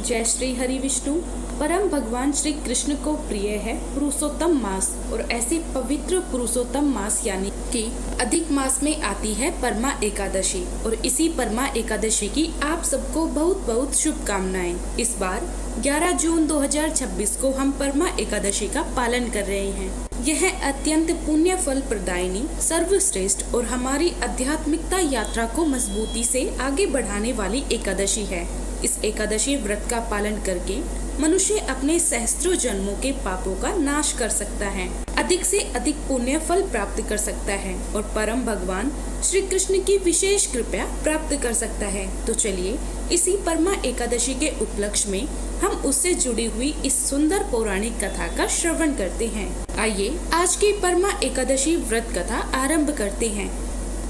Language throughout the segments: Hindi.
जय श्री हरि विष्णु। परम भगवान श्री कृष्ण को प्रिय है पुरुषोत्तम मास, और ऐसे पवित्र पुरुषोत्तम मास यानी कि अधिक मास में आती है परमा एकादशी, और इसी परमा एकादशी की आप सबको बहुत बहुत शुभकामनाएं। इस बार 11 जून 2026 को हम परमा एकादशी का पालन कर रहे हैं। यह अत्यंत पुण्य फल प्रदायिनी, सर्वश्रेष्ठ और हमारी आध्यात्मिकता यात्रा को मजबूती से आगे बढ़ाने वाली एकादशी है। इस एकादशी व्रत का पालन करके मनुष्य अपने सहस्त्रों जन्मों के पापों का नाश कर सकता है, अधिक से अधिक पुण्य फल प्राप्त कर सकता है और परम भगवान श्री कृष्ण की विशेष कृपा प्राप्त कर सकता है। तो चलिए इसी परमा एकादशी के उपलक्ष्य में हम उससे जुड़ी हुई इस सुंदर पौराणिक कथा का श्रवण करते हैं। आइए आज की परमा एकादशी व्रत कथा आरंभ करते हैं।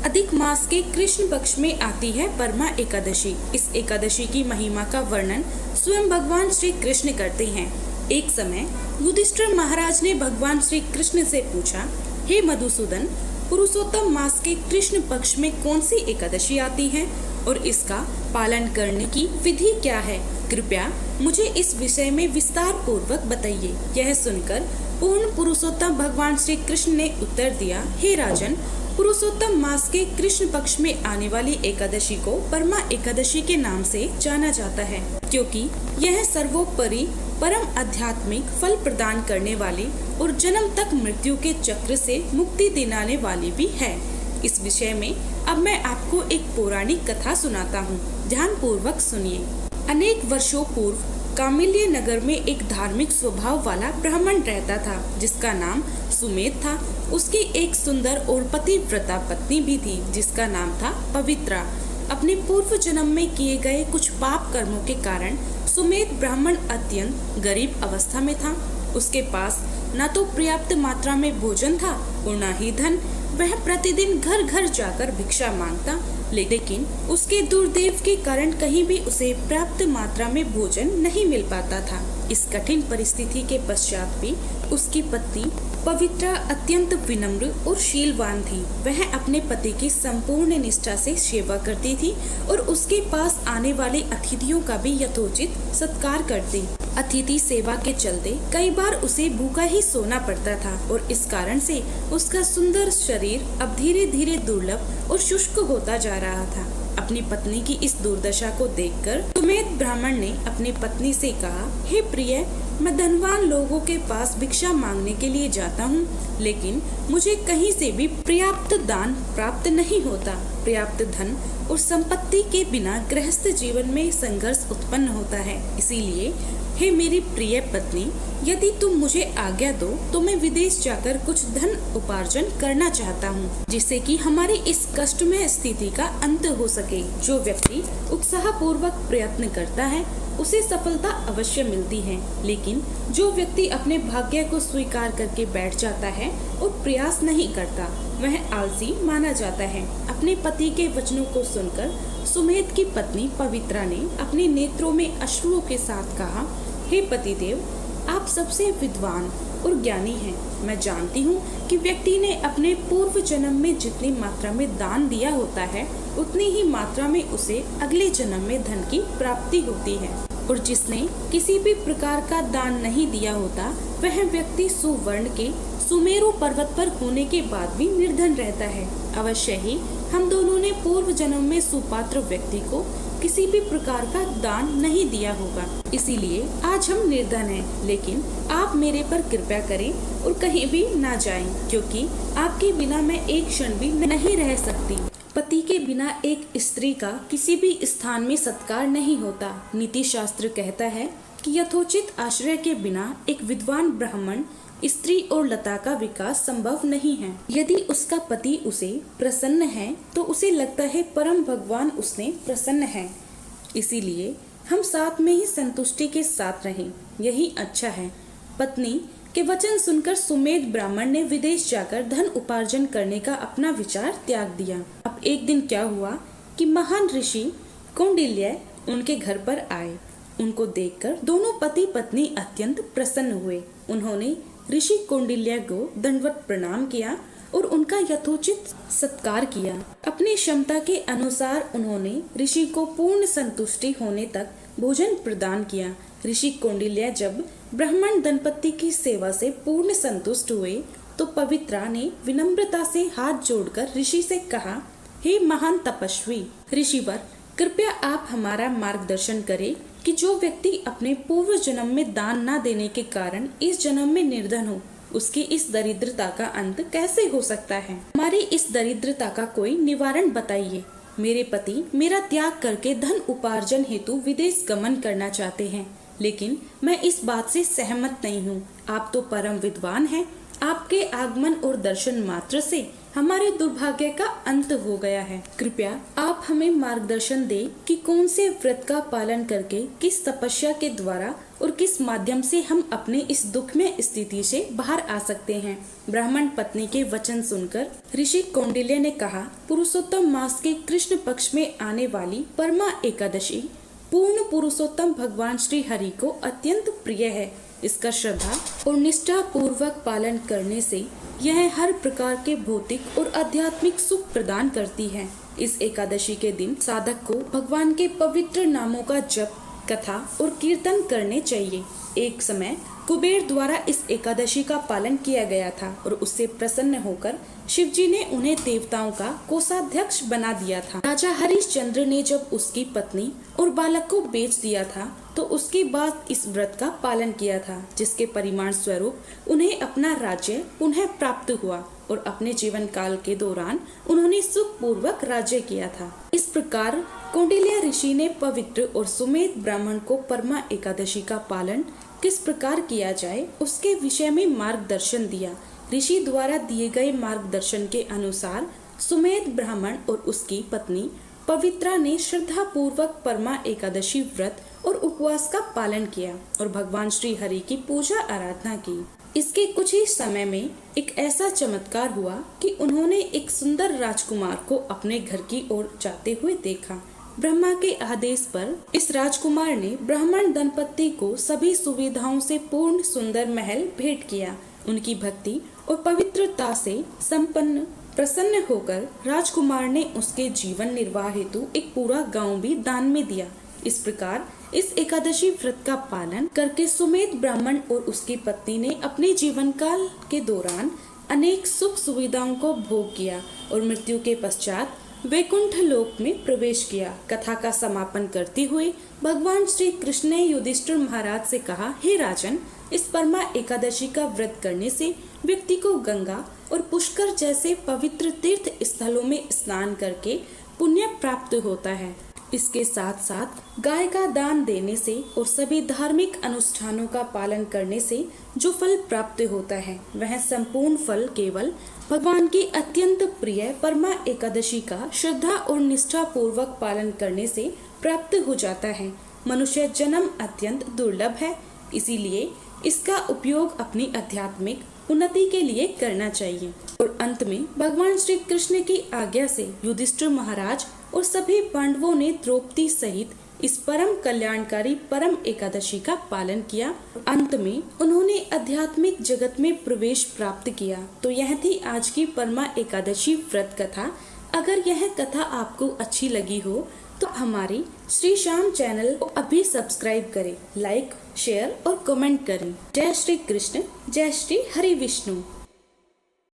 अधिक मास के कृष्ण पक्ष में आती है परमा एकादशी। इस एकादशी की महिमा का वर्णन स्वयं भगवान श्री कृष्ण करते हैं। एक समय युधिष्ठिर महाराज ने भगवान श्री कृष्ण से पूछा, हे मधुसूदन, पुरुषोत्तम मास के कृष्ण पक्ष में कौन सी एकादशी आती है और इसका पालन करने की विधि क्या है? कृपया मुझे इस विषय में विस्तार पूर्वक बताइए। यह सुनकर पूर्ण पुरुषोत्तम भगवान श्री कृष्ण ने उत्तर दिया, हे राजन, पुरुषोत्तम मास के कृष्ण पक्ष में आने वाली एकादशी को परमा एकादशी के नाम से जाना जाता है, क्योंकि यह सर्वोपरि परम आध्यात्मिक फल प्रदान करने वाली और जन्म तक मृत्यु के चक्र से मुक्ति दिलाने वाली भी है। इस विषय में अब मैं आपको एक पौराणिक कथा सुनाता हूँ, ध्यान पूर्वक सुनिए। अनेक वर्षों पूर्व कामिल्य नगर में एक धार्मिक स्वभाव वाला ब्राह्मण रहता था, जिसका नाम सुमेध था। उसकी एक सुंदर और पतिव्रता पत्नी भी थी, जिसका नाम था पवित्रा। अपने पूर्व जन्म में किए गए कुछ पाप कर्मों के कारण सुमेध ब्राह्मण अत्यंत गरीब अवस्था में था। उसके पास न तो पर्याप्त मात्रा में भोजन था और न ही धन। वह प्रतिदिन घर घर जाकर भिक्षा मांगता, लेकिन उसके दुर्दैव के कारण कहीं भी उसे पर्याप्त मात्रा में भोजन नहीं मिल पाता था। इस कठिन परिस्थिति के पश्चात भी उसकी पत्नी पवित्रा अत्यंत विनम्र और शीलवान थी। वह अपने पति की संपूर्ण निष्ठा से सेवा करती थी और उसके पास आने वाले अतिथियों का भी यथोचित सत्कार करती। अतिथि सेवा के चलते कई बार उसे भूखा ही सोना पड़ता था और इस कारण से उसका सुंदर शरीर अब धीरे धीरे दुर्लभ और शुष्क होता जा रहा था। अपनी पत्नी की इस दुर्दशा को देखकर सुमेध ब्राह्मण ने अपनी पत्नी से कहा, हे प्रिय, मैं धनवान लोगों के पास भिक्षा मांगने के लिए जाता हूँ, लेकिन मुझे कहीं से भी पर्याप्त दान प्राप्त नहीं होता। पर्याप्त धन और संपत्ति के बिना गृहस्थ जीवन में संघर्ष उत्पन्न होता है। इसीलिए हे मेरी प्रिय पत्नी, यदि तुम मुझे आज्ञा दो तो मैं विदेश जाकर कुछ धन उपार्जन करना चाहता हूँ, जिससे कि हमारी इस कष्टमय स्थिति का अंत हो सके। जो व्यक्ति उत्साह पूर्वक प्रयत्न करता है उसे सफलता अवश्य मिलती है, लेकिन जो व्यक्ति अपने भाग्य को स्वीकार करके बैठ जाता है और प्रयास नहीं करता, वह आलसी माना जाता है। अपने पति के वचनों को सुनकर सुमेध की पत्नी पवित्रा ने अपने नेत्रों में अश्रुओं के साथ कहा, हे पतिदेव, आप सबसे विद्वान और ज्ञानी हैं। मैं जानती हूँ कि व्यक्ति ने अपने पूर्व जन्म में जितनी मात्रा में दान दिया होता है, उतनी ही मात्रा में उसे अगले जन्म में धन की प्राप्ति होती है, और जिसने किसी भी प्रकार का दान नहीं दिया होता, वह व्यक्ति सुवर्ण के सुमेरु पर्वत पर होने के बाद भी निर्धन रहता है। अवश्य ही हम दोनों ने पूर्व जन्म में सुपात्र व्यक्ति को किसी भी प्रकार का दान नहीं दिया होगा, इसीलिए आज हम निर्धन हैं। लेकिन आप मेरे पर कृपा करें और कहीं भी ना जाएं, क्योंकि आपके बिना मैं एक क्षण भी नहीं रह सकती। पति के बिना एक स्त्री का किसी भी स्थान में सत्कार नहीं होता। नीति शास्त्र कहता है कि यथोचित आश्रय के बिना एक विद्वान ब्राह्मण, स्त्री और लता का विकास संभव नहीं है। यदि उसका पति उसे प्रसन्न है तो उसे लगता है परम भगवान उसने प्रसन्न है, इसीलिए हम साथ में ही संतुष्टि के साथ रहें, यही अच्छा है। पत्नी के वचन सुनकर सुमेध ब्राह्मण ने विदेश जाकर धन उपार्जन करने का अपना विचार त्याग दिया। अब एक दिन क्या हुआ कि महान ऋषि कौंडिल्य उनके घर पर आए। उनको देखकर दोनों पति पत्नी अत्यंत प्रसन्न हुए। उन्होंने ऋषि कौंडिल्य को दंडवत प्रणाम किया और उनका यथोचित सत्कार किया। अपनी क्षमता के अनुसार उन्होंने ऋषि को पूर्ण संतुष्टि होने तक भोजन प्रदान किया। ऋषि कौंडिल्य जब ब्राह्मण दंपति की सेवा से पूर्ण संतुष्ट हुए तो पवित्रा ने विनम्रता से हाथ जोड़कर ऋषि से कहा, हे महान तपस्वी ऋषिवर, कृपया आप हमारा मार्गदर्शन करें कि जो व्यक्ति अपने पूर्व जन्म में दान न देने के कारण इस जन्म में निर्धन हो, उसकी इस दरिद्रता का अंत कैसे हो सकता है। हमारी इस दरिद्रता का कोई निवारण बताइए। मेरे पति मेरा त्याग करके धन उपार्जन हेतु विदेश गमन करना चाहते हैं, लेकिन मैं इस बात से सहमत नहीं हूँ। आप तो परम विद्वान हैं। आपके आगमन और दर्शन मात्र से हमारे दुर्भाग्य का अंत हो गया है। कृपया आप हमें मार्गदर्शन दें कि कौन से व्रत का पालन करके, किस तपस्या के द्वारा और किस माध्यम से हम अपने इस दुखमय स्थिति से बाहर आ सकते हैं। ब्राह्मण पत्नी के वचन सुनकर ऋषि कौंडिल्य ने कहा, पुरुषोत्तम मास के कृष्ण पक्ष में आने वाली परमा एकादशी पूर्ण पुरुषोत्तम भगवान श्री हरि को अत्यंत प्रिय है। इसका श्रद्धा और निष्ठा पूर्वक पालन करने से यह हर प्रकार के भौतिक और आध्यात्मिक सुख प्रदान करती है। इस एकादशी के दिन साधक को भगवान के पवित्र नामों का जप, कथा और कीर्तन करने चाहिए। एक समय कुबेर द्वारा इस एकादशी का पालन किया गया था और उससे प्रसन्न होकर शिवजी ने उन्हें देवताओं का कोषाध्यक्ष बना दिया था। राजा हरिश्चंद्र ने जब उसकी पत्नी और बालक को बेच दिया था तो उसके बाद इस व्रत का पालन किया था, जिसके परिमाण स्वरूप उन्हें अपना राज्य पुनः प्राप्त हुआ और अपने जीवन काल के दौरान उन्होंने सुख पूर्वक राज्य किया था। इस प्रकार कौंडिल्य ऋषि ने पवित्र और सुमेध ब्राह्मण को परमा एकादशी का पालन किस प्रकार किया जाए उसके विषय में मार्गदर्शन दिया। ऋषि द्वारा दिए गए मार्गदर्शन के अनुसार सुमेध ब्राह्मण और उसकी पत्नी पवित्रा ने श्रद्धा पूर्वक परमा एकादशी व्रत और उपवास का पालन किया और भगवान श्री हरि की पूजा आराधना की। इसके कुछ ही समय में एक ऐसा चमत्कार हुआ कि उन्होंने एक सुंदर राजकुमार को अपने घर की ओर जाते हुए देखा। ब्रह्मा के आदेश पर इस राजकुमार ने ब्राह्मण दंपति को सभी सुविधाओं से पूर्ण सुंदर महल भेंट किया। उनकी भक्ति और पवित्रता से संपन्न प्रसन्न होकर राजकुमार ने उसके जीवन निर्वाह हेतु एक पूरा गांव भी दान में दिया। इस प्रकार इस एकादशी व्रत का पालन करके सुमेध ब्राह्मण और उसकी पत्नी ने अपने जीवन काल के दौरान अनेक सुख सुविधाओं को भोग किया और मृत्यु के पश्चात वैकुंठ लोक में प्रवेश किया। कथा का समापन करते हुए भगवान श्री कृष्ण ने युधिष्ठिर महाराज से कहा, हे राजन, इस परमा एकादशी का व्रत करने से व्यक्ति को गंगा और पुष्कर जैसे पवित्र तीर्थ स्थलों में स्नान करके पुण्य प्राप्त होता है। इसके साथ साथ गाय का दान देने से और सभी धार्मिक अनुष्ठानों का पालन करने से जो फल प्राप्त होता है वह संपूर्ण फल केवल भगवान की अत्यंत प्रिय परमा एकादशी का श्रद्धा और निष्ठा पूर्वक पालन करने से प्राप्त हो जाता है। मनुष्य जन्म अत्यंत दुर्लभ है, इसीलिए इसका उपयोग अपनी आध्यात्मिक उन्नति के लिए करना चाहिए। और अंत में भगवान श्री कृष्ण की आज्ञा से युधिष्ठिर महाराज और सभी पांडवों ने द्रौपदी सहित इस परम कल्याणकारी परम एकादशी का पालन किया। अंत में उन्होंने आध्यात्मिक जगत में प्रवेश प्राप्त किया। तो यह थी आज की परमा एकादशी व्रत कथा। अगर यह कथा आपको अच्छी लगी हो तो हमारी श्री श्याम चैनल को अभी सब्सक्राइब करें, लाइक, शेयर और कमेंट करें। जय श्री कृष्ण, जय श्री हरि विष्णु।